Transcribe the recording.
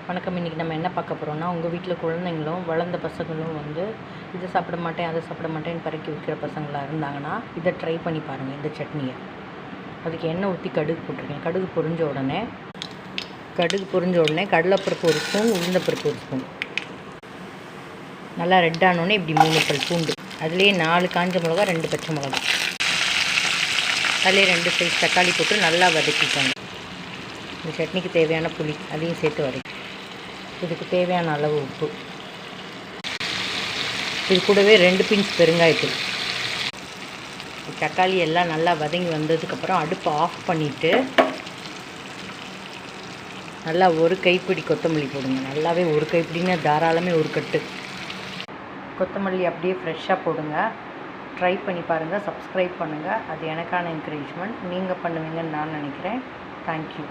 வணக்கம். இன்றைக்கி நம்ம என்ன பார்க்க போகிறோம்னா, உங்கள் வீட்டில் குழந்தைங்களும் வளர்ந்த பசங்களும் இதை சாப்பிட மாட்டேன் அதை சாப்பிட மாட்டேன்னு பறக்கி வைக்கிற பசங்களாக இருந்தாங்கன்னா இதை ட்ரை பண்ணி பாருங்கள். இந்த சட்னியை அதுக்கு எண்ணெய் ஊற்றி கடுகு போட்டிருக்கேன். கடுகு பொரிஞ்ச உடனே கடலைப்பருப்பு ஒரு ஸ்பூன், உளுந்தப்பருப்பு ஒரு ஸ்பூன் நல்லா ரெட்டானோடனே இப்படி 3 பல் பூண்டு, அதுலேயே 4 காஞ்ச மிளகா, 2 பச்சை மிளகா, அதிலே 2 சைஸ் தக்காளி போட்டு நல்லா வதக்கிக்கோங்க. இந்த சட்னிக்கு தேவையான புளி அதையும் சேர்த்து வதக்கி, இதுக்கு தேவையான அளவு உப்பு, இது கூடவே 2 பிஞ்ச் பெருங்காயத்தூள். தக்காளி எல்லாம் நல்லா வதங்கி வந்ததுக்கப்புறம் அடுப்பை ஆஃப் பண்ணிவிட்டு நல்லா ஒரு கைப்பிடி கொத்தமல்லி போடுங்க. நல்லாவே ஒரு கைப்பிடின்னா தாராளமே ஒரு கட்டு கொத்தமல்லி அப்படியே ஃப்ரெஷ்ஷாக போடுங்க. ட்ரை பண்ணி பாருங்கள், சப்ஸ்கிரைப் பண்ணுங்கள். அது எனக்கான என்கரேஜ்மெண்ட். நீங்கள் பண்ணுவீங்கன்னு நான் நினைக்கிறேன். தேங்க்யூ.